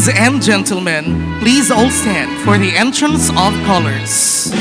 Ladies and gentlemen, please all stand for the entrance of colors.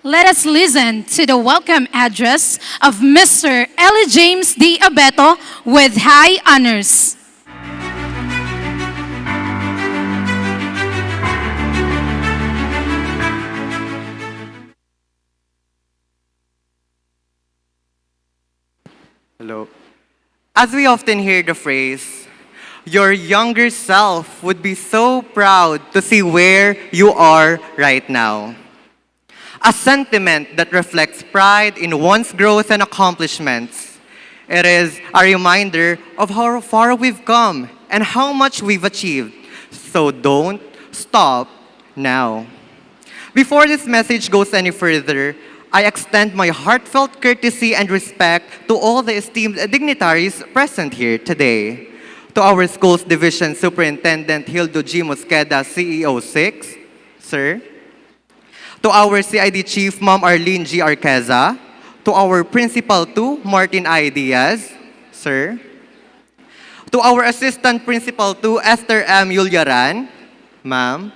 Let us listen to the welcome address of Mr. Ellie James D. Abeto with high honors. Hello. As we often hear the phrase, your younger self would be so proud to see where you are right now. A sentiment that reflects pride in one's growth and accomplishments. It is a reminder of how far we've come and how much we've achieved. So don't stop now. Before this message goes any further, I extend my heartfelt courtesy and respect to all the esteemed dignitaries present here today. To our school's division superintendent Hildo G. Mosqueda, CEO 6, sir. To our CID Chief Ma'am Arlene G. Arqueza. To our Principal 2, Martin I. Diaz, sir. To our Assistant Principal 2, Esther M. Yuliaran, ma'am.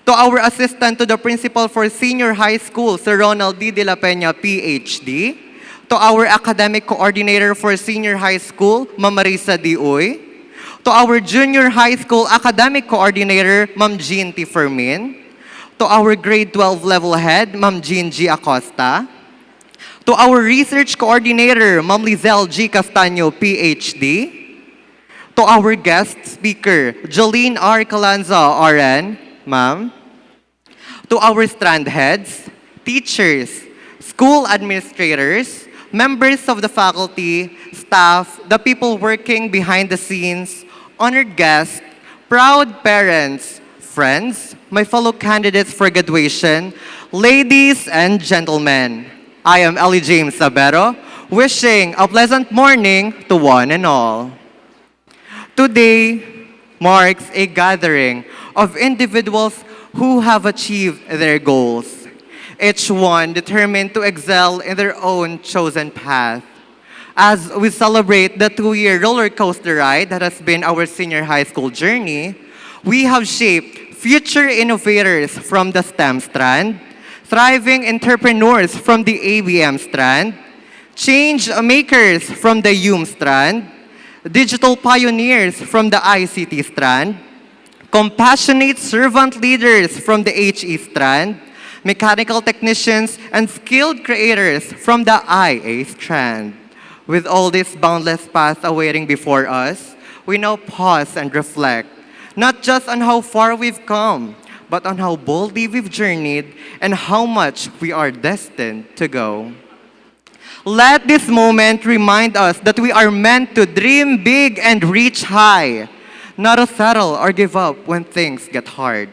To our Assistant to the Principal for Senior High School, Sir Ronald D. De La Peña, PhD. To our Academic Coordinator for Senior High School, Ma'am Marisa D. Uy. To our Junior High School Academic Coordinator, Ma'am Jean T. Fermin. To our Grade 12 Level Head, Ma'am Jean G. Acosta. To our Research Coordinator, Ma'am Lizelle G. Castaño, PhD. To our guest speaker, Jolene R. Calanza, RN, ma'am. To our strand heads, teachers, school administrators, members of the faculty, staff, the people working behind the scenes, honored guests, proud parents, friends, my fellow candidates for graduation, ladies and gentlemen, I am Ellie James Sabero, wishing a pleasant morning to one and all. Today marks a gathering of individuals who have achieved their goals, each one determined to excel in their own chosen path. As we celebrate the 2-year roller coaster ride that has been our senior high school journey, we have shaped future innovators from the STEM strand, thriving entrepreneurs from the ABM strand, change makers from the UM strand, digital pioneers from the ICT strand, compassionate servant leaders from the HE strand, mechanical technicians, and skilled creators from the IA strand. With all this boundless path awaiting before us, we now pause and reflect, not just on how far we've come, but on how boldly we've journeyed and how much we are destined to go. Let this moment remind us that we are meant to dream big and reach high, not to settle or give up when things get hard.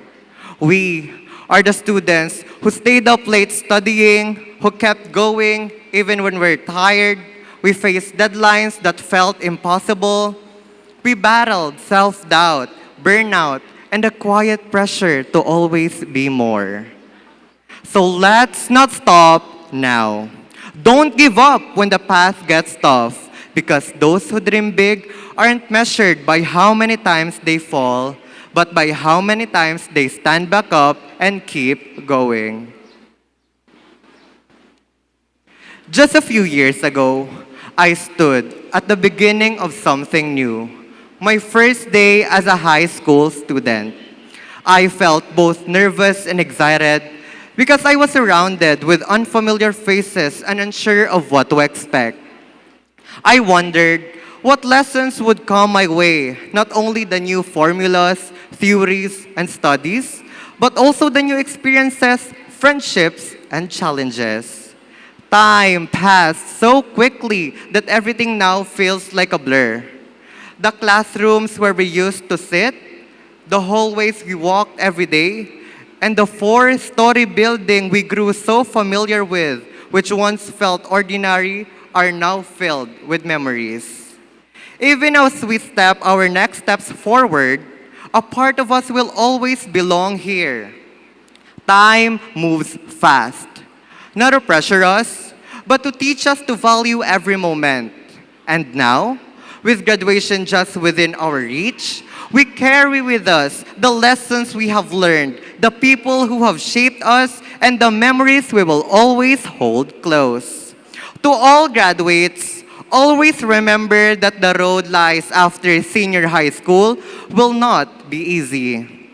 We are the students who stayed up late studying, who kept going even when we're tired. We faced deadlines that felt impossible. We battled self-doubt, burnout, and the quiet pressure to always be more. So let's not stop now. Don't give up when the path gets tough, because those who dream big aren't measured by how many times they fall, but by how many times they stand back up and keep going. Just a few years ago, I stood at the beginning of something new. My first day as a high school student. I felt both nervous and excited because I was surrounded with unfamiliar faces and unsure of what to expect. I wondered what lessons would come my way, not only the new formulas, theories, and studies, but also the new experiences, friendships, and challenges. Time passed so quickly that everything now feels like a blur. The classrooms where we used to sit, the hallways we walked every day, and the 4-story building we grew so familiar with, which once felt ordinary, are now filled with memories. Even as we step our next steps forward, a part of us will always belong here. Time moves fast, not to pressure us, but to teach us to value every moment. And now, with graduation just within our reach, We carry with us the lessons we have learned, the people who have shaped us, and the memories we will always hold close. To all graduates, always remember that the road lies after senior high school will not be easy.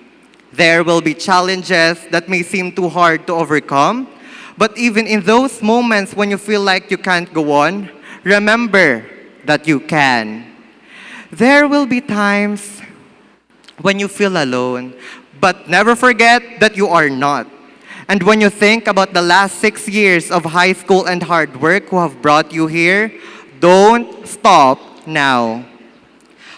There will be challenges that may seem too hard to overcome, but even in those moments when you feel like you can't go on, remember that you can. There will be times when you feel alone, but never forget that you are not. And when you think about the last 6 years of high school and hard work who have brought you here, don't stop now.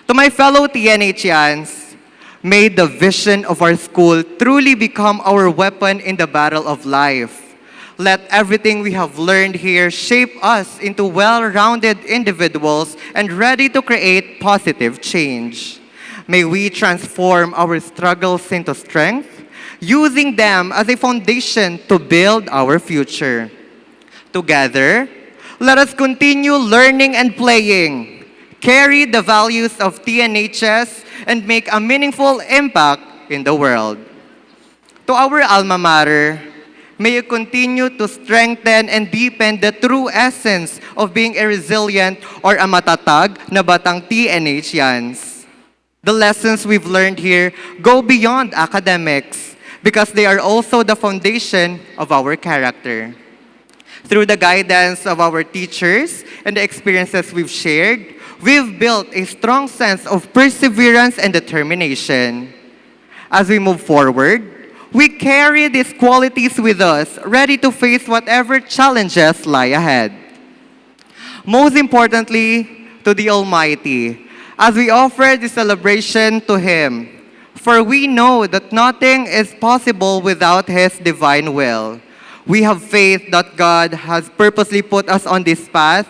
To my fellow TNHians, may the vision of our school truly become our weapon in the battle of life. Let everything we have learned here shape us into well-rounded individuals and ready to create positive change. May we transform our struggles into strength, using them as a foundation to build our future. Together, let us continue learning and playing, carry the values of TNHS, and make a meaningful impact in the world. To our alma mater, may you continue to strengthen and deepen the true essence of being a resilient or a matatag na batang TNHians. The lessons we've learned here go beyond academics because they are also the foundation of our character. Through the guidance of our teachers and the experiences we've shared, we've built a strong sense of perseverance and determination. As we move forward, we carry these qualities with us, ready to face whatever challenges lie ahead. Most importantly, to the Almighty, as we offer this celebration to Him, for we know that nothing is possible without His divine will. We have faith that God has purposely put us on this path,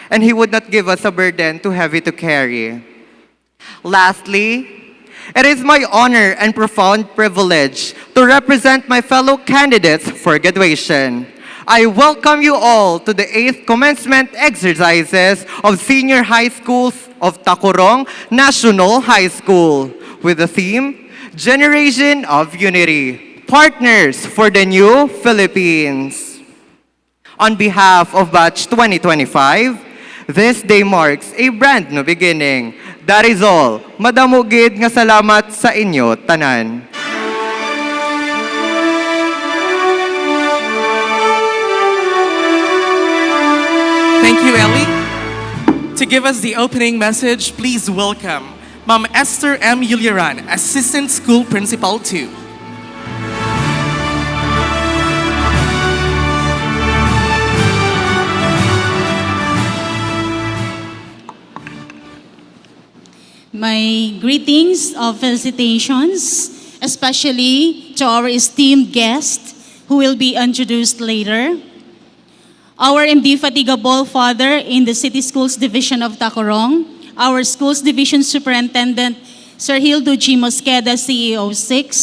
and He would not give us a burden too heavy to carry. Lastly, it is my honor and profound privilege to represent my fellow candidates for graduation. I welcome you all to the 8th commencement exercises of Senior High Schools of Tacurong National High School with the theme, Generation of Unity, Partners for the New Philippines. On behalf of Batch 2025, this day marks a brand new beginning. That is all. Madamugid nga salamat sa inyo tanan. Thank you, Ellie. To give us the opening message, please welcome Ma'am Esther M. Yuliran, Assistant School Principal 2. My greetings of felicitations, especially to our esteemed guest who will be introduced later. Our indefatigable father in the City Schools Division of Tacurong, our Schools Division Superintendent, Sir Hildo G. Mosqueda, CEO 6,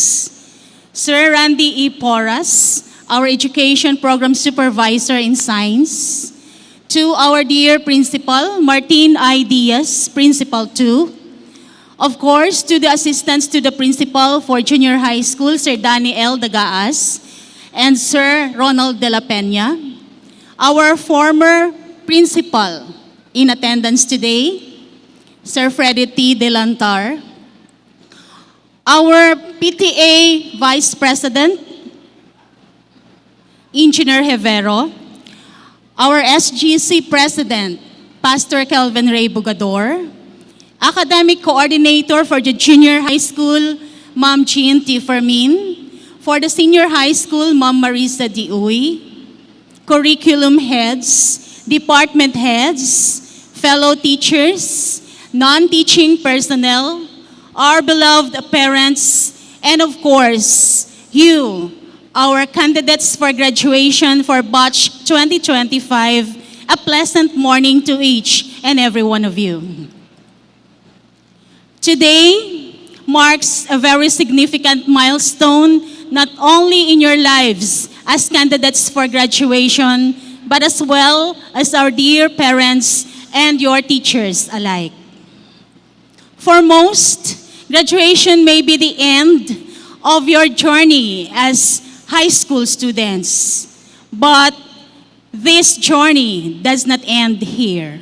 Sir Randy E. Porras, our Education Program Supervisor in Science, to our dear Principal, Martin I. Diaz, Principal 2, of course, to the assistants to the principal for junior high school, Sir Danny L. Dagaas, and Sir Ronald de la Peña, our former principal in attendance today, Sir Freddy T. Delantar, our PTA Vice President, Engineer Hevero, our SGC President, Pastor Kelvin Ray Bugador, Academic Coordinator for the Junior High School, Ma'am Jean T. Fermin, for the Senior High School, Ma'am Marisa D. Uy, Curriculum Heads, Department Heads, fellow teachers, non-teaching personnel, our beloved parents, and of course, you, our candidates for graduation for Batch 2025, a pleasant morning to each and every one of you. Today marks a very significant milestone, not only in your lives as candidates for graduation, but as well as our dear parents and your teachers alike. For most, Graduation may be the end of your journey as high school students, but this journey does not end here.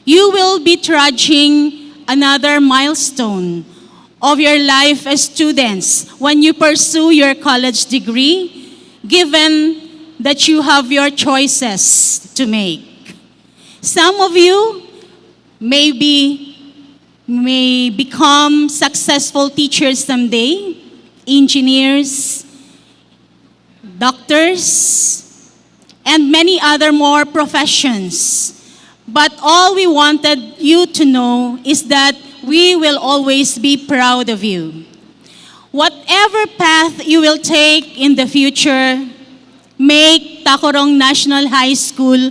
You will be trudging another milestone of your life as students when you pursue your college degree, given that you have your choices to make. Some of you may become successful teachers someday, engineers, doctors, and many other more professions. But all we wanted you to know is that we will always be proud of you. Whatever path you will take in the future, make Tacorong National High School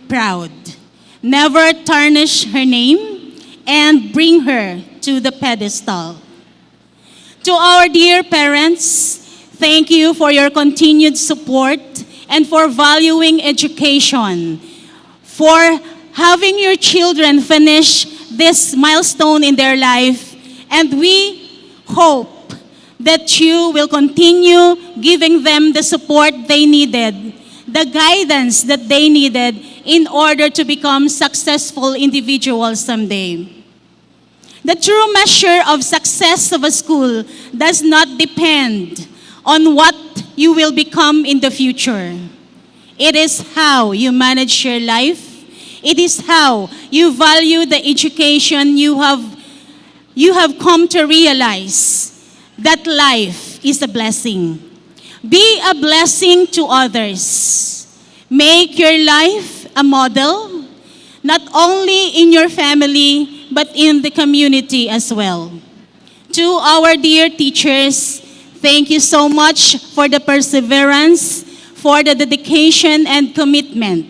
proud. Never tarnish her name and bring her to the pedestal. To our dear parents, thank you for your continued support and for valuing education, for having your children finish this milestone in their life, and we hope that you will continue giving them the support they needed, the guidance that they needed in order to become successful individuals someday. The true measure of success of a school does not depend on what you will become in the future. It is how you manage your life. It is how you value the education you have come to realize that life is a blessing. Be a blessing to others. Make your life a model, not only in your family, but in the community as well. To our dear teachers, thank you so much for the perseverance, for the dedication and commitment.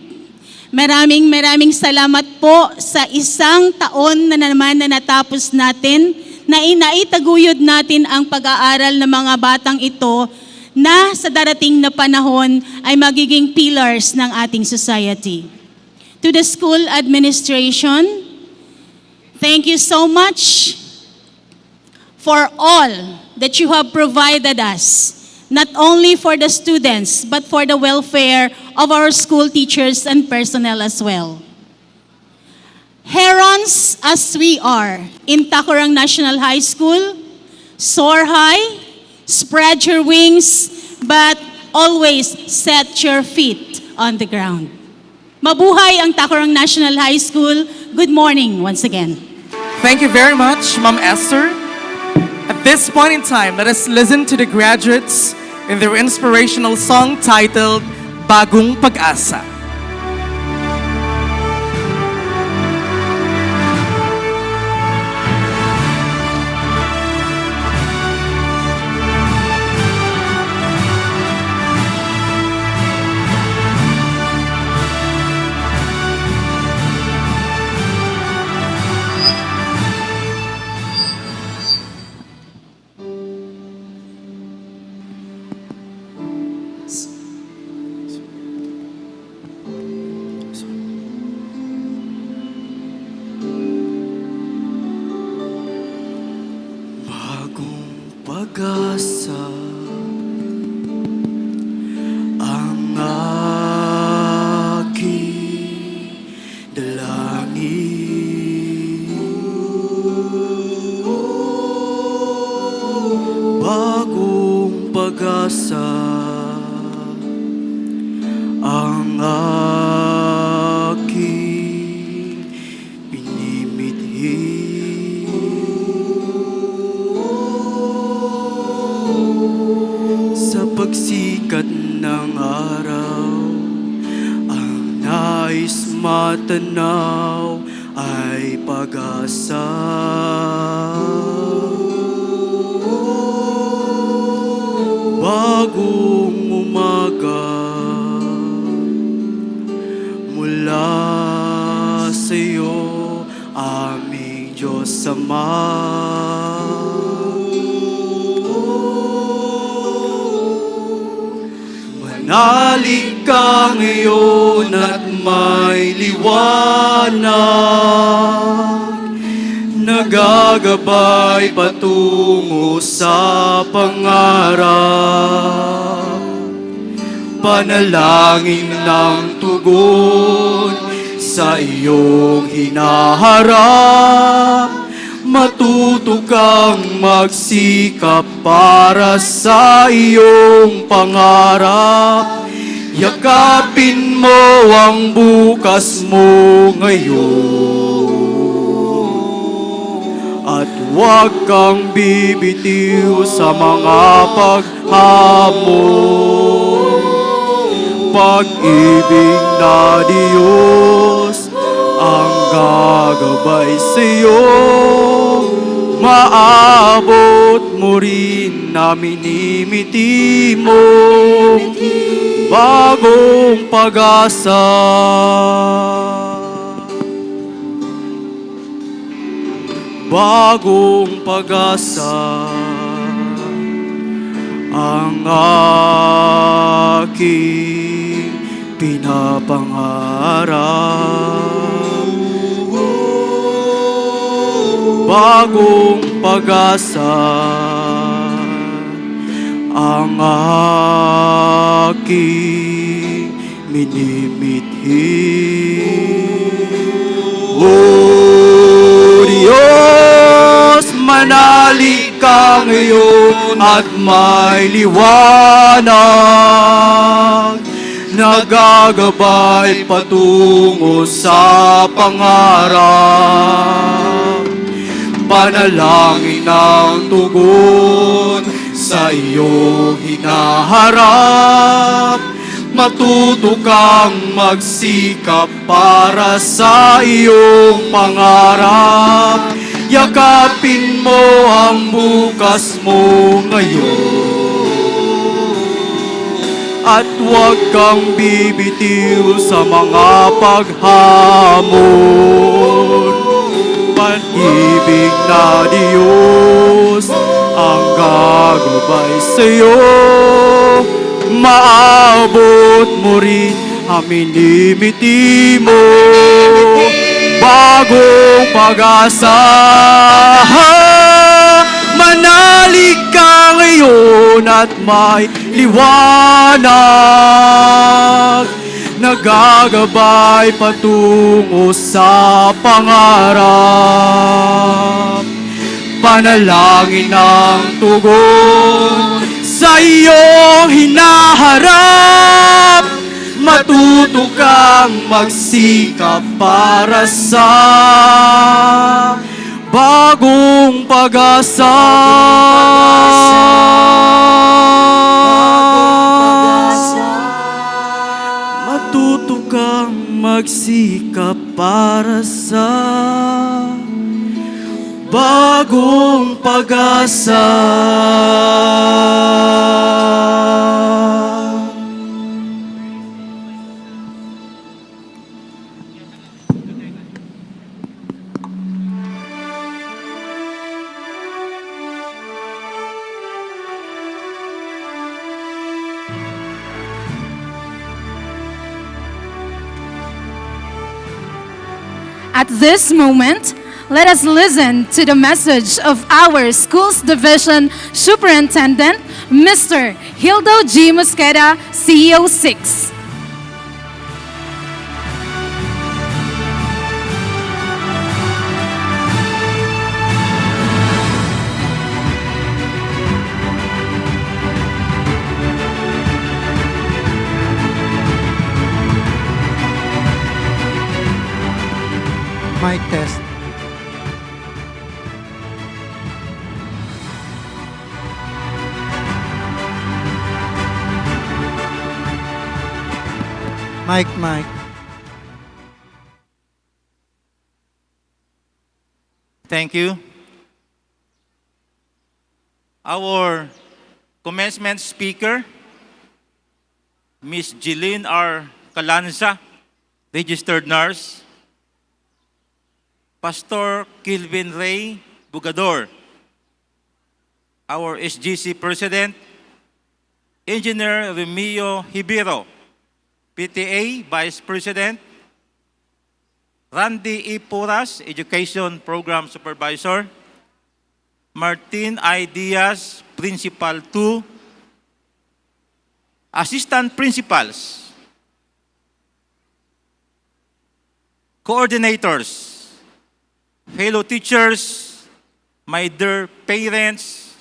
Maraming salamat po sa isang taon na naman na natapos natin, na inaitaguyod natin ang pag-aaral ng mga batang ito na sa darating na panahon ay magiging pillars ng ating society. To the school administration, thank you so much for all that you have provided us, not only for the students, but for the welfare of our school teachers and personnel as well. Herons as we are in Tacorang National High School, soar high, spread your wings, but always set your feet on the ground. Mabuhay ang Tacorang National High School. Good morning once again. Thank you very much, Ma'am Esther. At this point in time, let us listen to the graduates in their inspirational song titled Bagong Pag-asa. Pag-asa ang aking dalangin. Bagong pag-asa ang aking pinimithi. Sa pagsikat ng araw, ang nais matanaw ay pag-asa. Bagong umaga mula sa'yo, aming Diyos Ama. Manalig ka ngayon at may liwanag na nagagabay patungo sa pangarap. Panalangin ng tugon sa iyong hinaharap. Matuto kang magsikap para sa iyong pangarap. Yakapin mo ang bukas mo ngayon. At huwag kang bibitiw sa mga paghamon. Pag-ibig na Diyos ang gagabay sa'yo. Maabot mo rin na minimiti mo bagong pag-asa. Bagong pag-asa ang aking pinapangarap. Bagong pag-asa ang aking minimithi. O Diyos, manali ka ngayon at may liwanag. Nagagabay patungo sa pangarap. Panalangin ng tugon sa iyong hinaharap. Matuto kang magsikap para sa iyong pangarap. Yakapin mo ang bukas mo ngayon. At huwag kang bibitiw sa mga paghamon. Pag-ibig na Diyos ang gagabay sa'yo. Maabot mo rin ang minimiti mo. Bagong pag-asa. Manalig ka ngayon at may liwanag. Nagagabay patungo sa pangarap. Panalangin ng tugon sa iyong hinaharap. Matuto kang magsikap para sa bagong pag-asa. Matuto kang magsikap para sa bagong pag-asa. At this moment, let us listen to the message of our school's division superintendent, Mr. Hildo G. Mosqueda, CEO 6. Mic test. Mic. Thank you. Our commencement speaker, Miss Jeline R. Calanza, registered nurse. Pastor Kilvin Ray Bugador, our SGC President, Engineer Remio Hibiro, PTA Vice President, Randy E. Puras, Education Program Supervisor. Martin I. Diaz, Principal 2. Assistant Principals. Coordinators. Fellow teachers, my dear parents,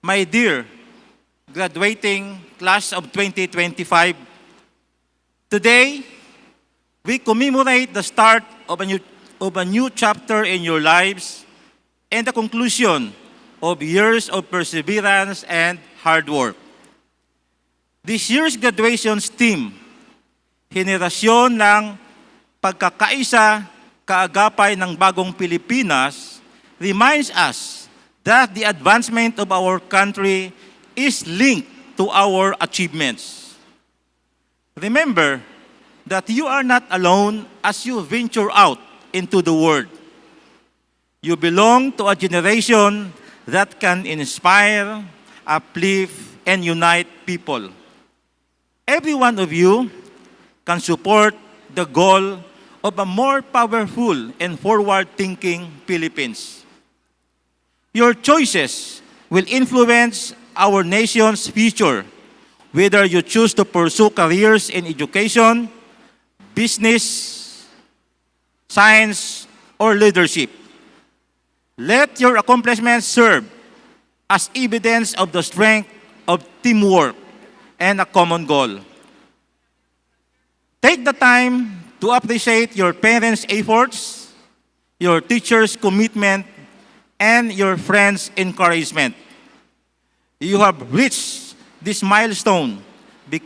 my dear graduating class of 2025, today, we commemorate the start of a new chapter in your lives and the conclusion of years of perseverance and hard work. This year's graduation's theme, Henerasyon ng Pagkakaisa, Kaagapay ng Bagong Pilipinas, reminds us that the advancement of our country is linked to our achievements. Remember that you are not alone as you venture out into the world. You belong to a generation that can inspire, uplift, and unite people. Every one of you can support the goal of a more powerful and forward-thinking Philippines. Your choices will influence our nation's future, whether you choose to pursue careers in education, business, science, or leadership. Let your accomplishments serve as evidence of the strength of teamwork and a common goal. Take the time to appreciate your parents' efforts, your teachers' commitment, and your friends' encouragement. You have reached this milestone